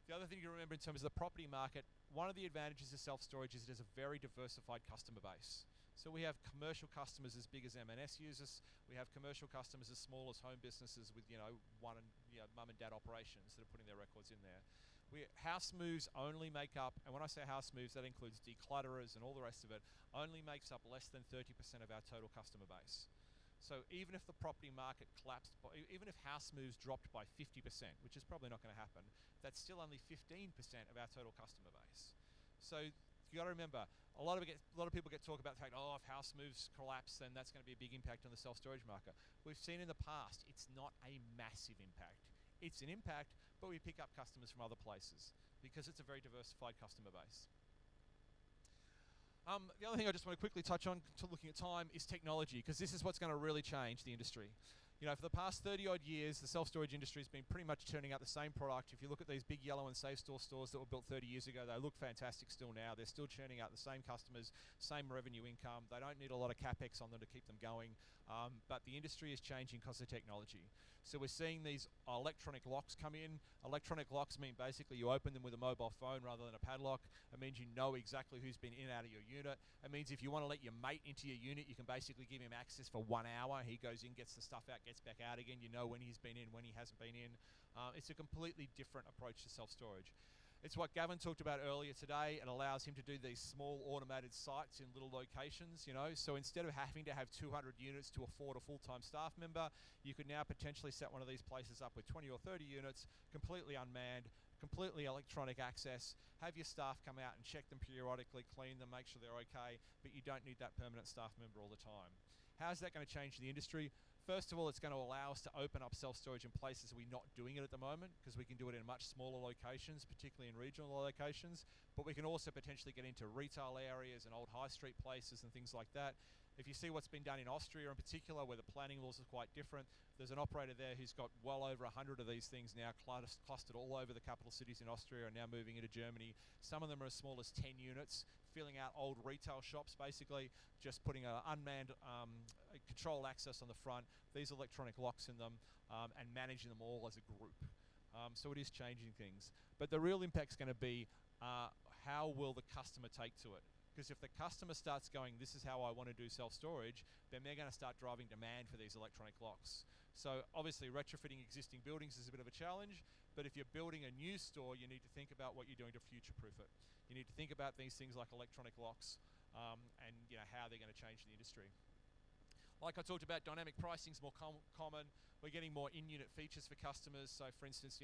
The other thing to remember in terms of the property market, one of the advantages of self-storage is it has a very diversified customer base. So we have commercial customers as big as M&S users. We have commercial customers as small as home businesses with mum and dad operations that are putting their records in there. House moves only make up, and when I say house moves, that includes declutterers and all the rest of it, only makes up less than 30% of our total customer base. So even if the property market collapsed, even if house moves dropped by 50%, which is probably not going to happen, that's still only 15% of our total customer base. So you got to remember, a lot of people get talk about the fact, if house moves collapse, then that's going to be a big impact on the self-storage market. We've seen in the past, it's not a massive impact. It's an impact, but we pick up customers from other places because it's a very diversified customer base. The other thing I just want to quickly touch on, looking at time, is technology, because this is what's going to really change the industry. For the past 30-odd years, the self-storage industry has been pretty much turning out the same product. If you look at these big yellow and safe store stores that were built 30 years ago, they look fantastic still now. They're still churning out the same customers, same revenue income. They don't need a lot of capex on them to keep them going. But the industry is changing because of technology. So we're seeing these electronic locks come in. Electronic locks mean basically you open them with a mobile phone rather than a padlock. It means you know exactly who's been in and out of your unit. It means if you want to let your mate into your unit, you can basically give him access for 1 hour. He goes in, gets the stuff out, gets back out again. You know when he's been in, when he hasn't been in. It's a completely different approach to self-storage. It's what Gavin talked about earlier today. It allows him to do these small automated sites in little locations, So instead of having to have 200 units to afford a full-time staff member, you could now potentially set one of these places up with 20 or 30 units, completely unmanned, completely electronic access, have your staff come out and check them periodically, clean them, make sure they're okay, but you don't need that permanent staff member all the time. How's that going to change the industry? First of all, it's going to allow us to open up self-storage in places we're not doing it at the moment, because we can do it in much smaller locations, particularly in regional locations, but we can also potentially get into retail areas and old high street places and things like that. If you see what's been done in Austria in particular, where the planning laws are quite different, there's an operator there who's got well over 100 of these things now clustered all over the capital cities in Austria and now moving into Germany. Some of them are as small as 10 units, filling out old retail shops basically, just putting an unmanned control access on the front, these electronic locks in them, and managing them all as a group. So it is changing things. But the real impact's going to be how will the customer take to it? Because if the customer starts going, this is how I want to do self-storage, then they're going to start driving demand for these electronic locks. So obviously retrofitting existing buildings is a bit of a challenge, but if you're building a new store, you need to think about what you're doing to future-proof it. You need to think about these things like electronic locks and how they're going to change the industry. Like I talked about, dynamic pricing is more common. We're getting more in-unit features for customers. So for instance,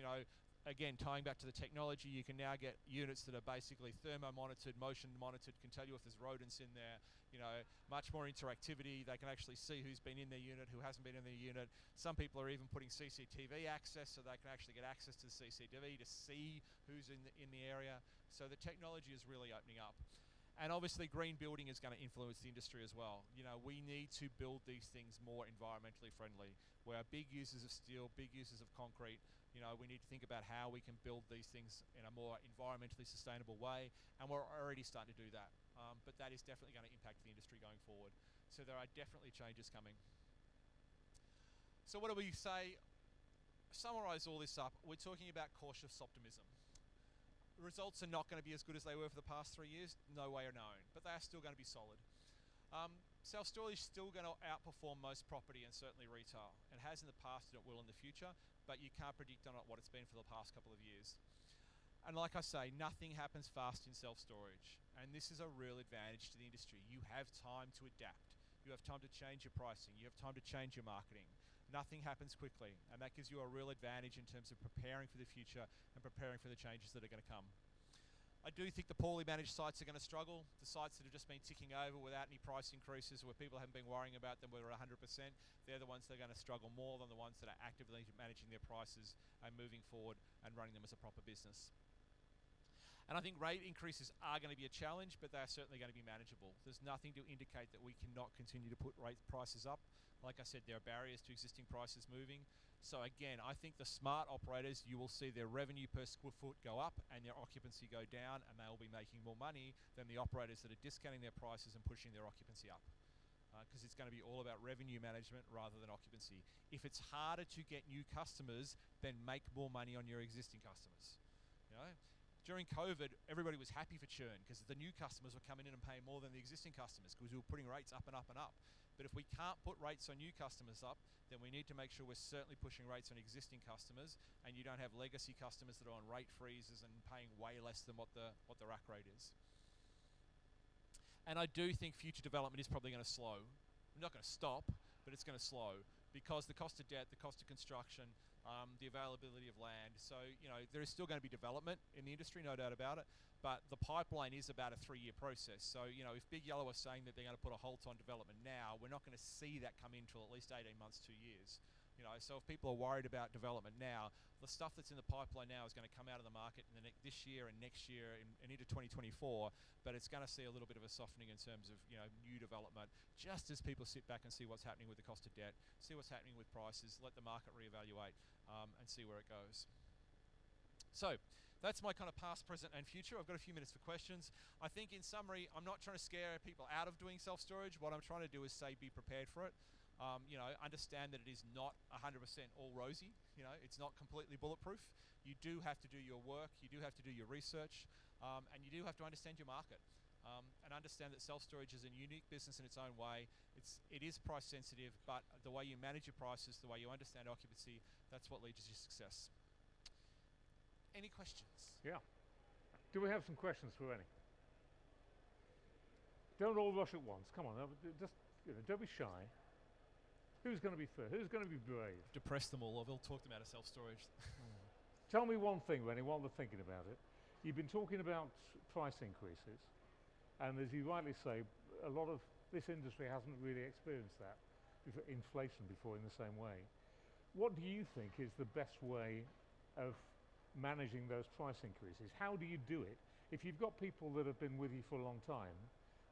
again, tying back to the technology, you can now get units that are basically thermo-monitored, motion-monitored, can tell you if there's rodents in there, much more interactivity. They can actually see who's been in their unit, who hasn't been in their unit. Some people are even putting CCTV access, so they can actually get access to the CCTV to see who's in the area. So the technology is really opening up. And obviously green building is going to influence the industry as well. We need to build these things more environmentally friendly. We're big users of steel, big users of concrete. We need to think about how we can build these things in a more environmentally sustainable way, and we're already starting to do that. But that is definitely going to impact the industry going forward. So there are definitely changes coming. So what do we say? Summarize all this up. We're talking about cautious optimism. The results are not going to be as good as they were for the past 3 years, no way known, but they are still going to be solid. Self-storage is still going to outperform most property and certainly retail. It has in the past and it will in the future, but you can't predict on it what it's been for the past couple of years. And like I say, nothing happens fast in self-storage, and this is a real advantage to the industry. You have time to adapt. You have time to change your pricing. You have time to change your marketing. Nothing happens quickly, and that gives you a real advantage in terms of preparing for the future and preparing for the changes that are going to come. I do think the poorly managed sites are going to struggle. The sites that have just been ticking over without any price increases, where people haven't been worrying about them, where they're 100%, they're the ones that are going to struggle more than the ones that are actively managing their prices and moving forward and running them as a proper business. And I think rate increases are going to be a challenge, but they're certainly going to be manageable. There's nothing to indicate that we cannot continue to put rate prices up. Like I said, there are barriers to existing prices moving. So again, I think the smart operators, you will see their revenue per square foot go up and their occupancy go down, and they will be making more money than the operators that are discounting their prices and pushing their occupancy up. Because it's going to be all about revenue management rather than occupancy. If it's harder to get new customers, then make more money on your existing customers. During COVID, everybody was happy for churn because the new customers were coming in and paying more than the existing customers because we were putting rates up and up and up. But if we can't put rates on new customers up, then we need to make sure we're certainly pushing rates on existing customers, and you don't have legacy customers that are on rate freezes and paying way less than what the rack rate is. And I do think future development is probably going to slow. Not going to stop, but it's going to slow because the cost of debt, the cost of construction, the availability of land. So, there is still going to be development in the industry, no doubt about it, but the pipeline is about a 3-year process. So, if Big Yellow are saying that they're going to put a halt on development now, we're not going to see that come in till at least 18 months, 2 years. So if people are worried about development now, the stuff that's in the pipeline now is going to come out of the market in this year and next year and into 2024, but it's going to see a little bit of a softening in terms of new development, just as people sit back and see what's happening with the cost of debt, see what's happening with prices, let the market reevaluate and see where it goes. So that's my kind of past, present and future. I've got a few minutes for questions. I think in summary, I'm not trying to scare people out of doing self-storage. What I'm trying to do is say be prepared for it. Understand that it is not 100% all rosy. It's not completely bulletproof. You do have to do your work. You do have to do your research, and you do have to understand your market, and understand that self-storage is a unique business in its own way. It is price sensitive, but the way you manage your prices, the way you understand occupancy, that's what leads to success. Any questions? Yeah. Do we have some questions for Rennie? Don't all rush at once. Come on, just don't be shy. Who's going to be first? Who's going to be brave? Depress them all, or they'll talk them out of self-storage. Tell me one thing, Rennie, while they're thinking about it. You've been talking about price increases, and as you rightly say, a lot of this industry hasn't really experienced that inflation before in the same way. What do you think is the best way of managing those price increases? How do you do it? If you've got people that have been with you for a long time,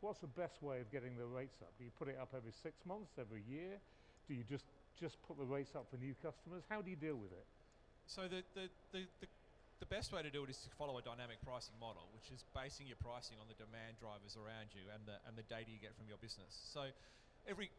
what's the best way of getting the rates up? Do you put it up every 6 months, every year? Do you just put the rates up for new customers? How do you deal with it? So the best way to do it is to follow a dynamic pricing model, which is basing your pricing on the demand drivers around you and the data you get from your business. So every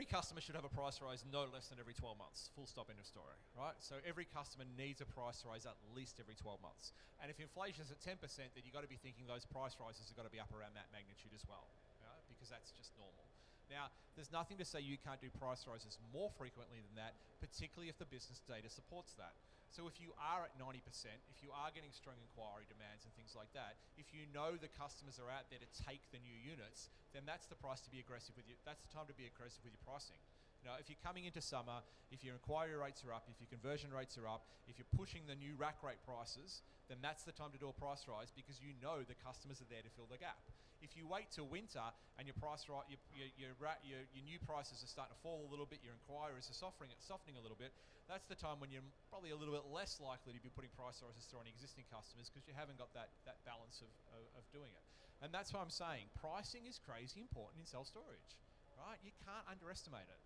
customer should have a price rise no less than every 12 months, full stop, end of story, right? So every customer needs a price rise at least every 12 months. And if inflation is at 10%, then you've got to be thinking those price rises have got to be up around that magnitude as well, right? Because that's just normal. Now, there's nothing to say you can't do price rises more frequently than that, particularly if the business data supports that. So if you are at 90%, if you are getting strong inquiry demands and things like that, if you know the customers are out there to take the new units, then that's the price to be aggressive with you. That's the time to be aggressive with your pricing. You know, if you're coming into summer, if your inquiry rates are up, if your conversion rates are up, if you're pushing the new rack rate prices, then that's the time to do a price rise because you know the customers are there to fill the gap. If you wait till winter and your new prices are starting to fall a little bit, your inquiries are softening a little bit, that's the time when you're probably a little bit less likely to be putting price rises through on existing customers because you haven't got that balance of doing it. And that's why I'm saying pricing is crazy important in self-storage, right? You can't underestimate it.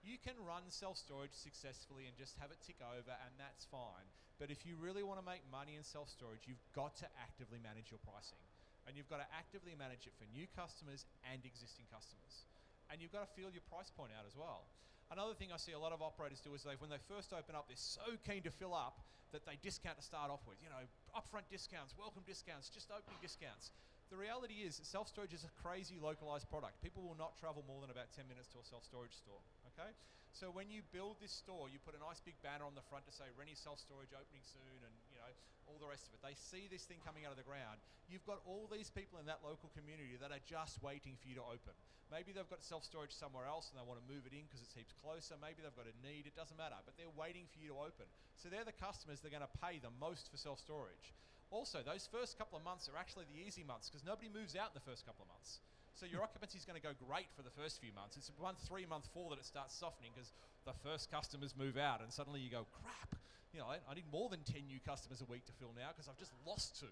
You can run self-storage successfully and just have it tick over and that's fine. But if you really want to make money in self-storage, you've got to actively manage your pricing. And you've got to actively manage it for new customers and existing customers. And you've got to feel your price point out as well. Another thing I see a lot of operators do is when they first open up, they're so keen to fill up that they discount to start off with. You know, upfront discounts, welcome discounts, just opening discounts. The reality is that self-storage is a crazy localized product. People will not travel more than about 10 minutes to a self-storage store, okay? So when you build this store, you put a nice big banner on the front to say Rennie Self-Storage opening soon and, you know, all the rest of it. They see this thing coming out of the ground. You've got all these people in that local community that are just waiting for you to open. Maybe they've got self-storage somewhere else and they want to move it in because it's heaps closer. Maybe they've got a need, it doesn't matter, but they're waiting for you to open. So they're the customers that are going to pay the most for self-storage. Also, those first couple of months are actually the easy months because nobody moves out in the first couple of months. So your occupancy is going to go great for the first few months. It's month 3, month 4 that it starts softening because the first customers move out and suddenly you go, crap, you know, I need more than 10 new customers a week to fill now because I've just lost 2.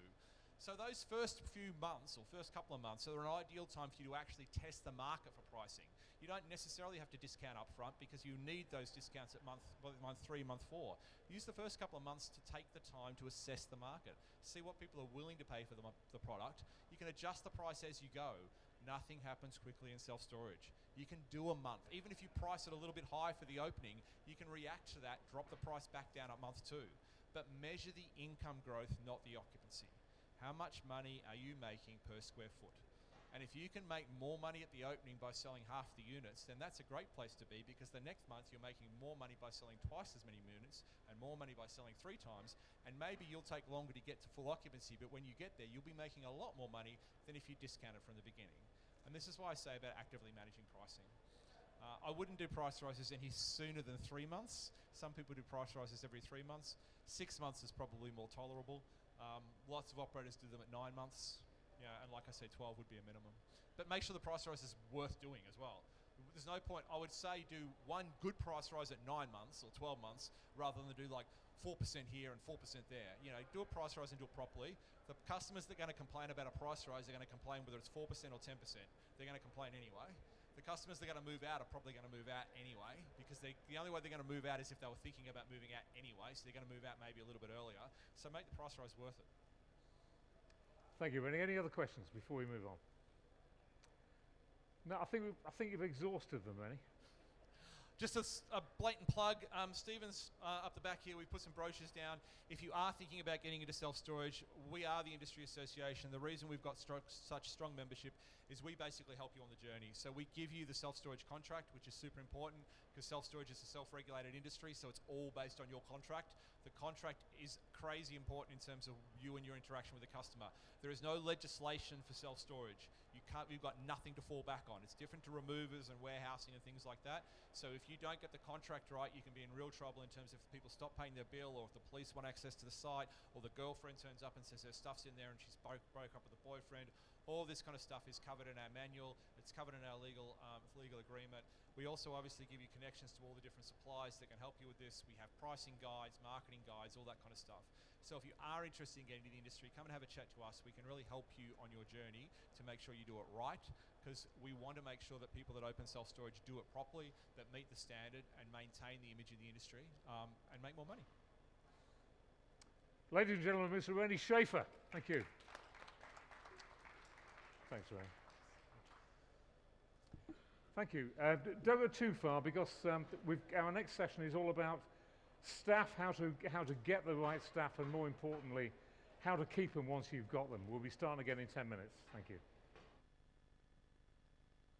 So those first few months or first couple of months are an ideal time for you to actually test the market for pricing. You don't necessarily have to discount up front because you need those discounts at month 3, month 4. Use the first couple of months to take the time to assess the market. See what people are willing to pay for the product. You can adjust the price as you go. Nothing happens quickly in self-storage. You can do a month. Even if you price it a little bit high for the opening, you can react to that, drop the price back down at month 2. But measure the income growth, not the occupancy. How much money are you making per square foot? And if you can make more money at the opening by selling half the units, then that's a great place to be because the next month you're making more money by selling twice as many units and more money by selling 3 times. And maybe you'll take longer to get to full occupancy, but when you get there, you'll be making a lot more money than if you discount it from the beginning. And this is why I say about actively managing pricing. I wouldn't do price rises any sooner than 3 months. Some people do price rises every 3 months. 6 months is probably more tolerable. Lots of operators do them at 9 months. Yeah, and like I said, 12 would be a minimum. But make sure the price rise is worth doing as well. There's no point, I would say do one good price rise at 9 months or 12 months rather than do like 4% here and 4% there. You know, do a price rise and do it properly. The customers that are going to complain about a price rise are going to complain whether it's 4% or 10%. They're going to complain anyway. The customers that are going to move out are probably going to move out anyway because the only way they're going to move out is if they were thinking about moving out anyway, so they're going to move out maybe a little bit earlier. So make the price rise worth it. Thank you, Rennie. Any other questions before we move on? No, I think you've exhausted them, Rennie. Just a blatant plug, Stephen's up the back here, we put some brochures down. If you are thinking about getting into self-storage, we are the industry association. The reason we've got such strong membership is we basically help you on the journey. So we give you the self-storage contract, which is super important because self-storage is a self-regulated industry, so it's all based on your contract. The contract is crazy important in terms of you and your interaction with the customer. There is no legislation for self-storage. You've got nothing to fall back on. It's different to removers and warehousing and things like that. So if you don't get the contract right, you can be in real trouble in terms of if people stop paying their bill or if the police want access to the site or the girlfriend turns up and says her stuff's in there and she's broke up with the boyfriend All this kind of stuff is covered in our manual. It's covered in our legal agreement. We also obviously give you connections to all the different suppliers that can help you with this. We have pricing guides, marketing guides, all that kind of stuff. So if you are interested in getting into the industry, come and have a chat to us. We can really help you on your journey to make sure you do it right, because we want to make sure that people that open self-storage do it properly, that meet the standard and maintain the image of the industry, and make more money. Ladies and gentlemen, Mr. Rennie Schafer. Thank you. Thanks, Ray. Thank you. Don't go too far, because our next session is all about staff, how to get the right staff, and more importantly, how to keep them once you've got them. We'll be starting again in 10 minutes. Thank you.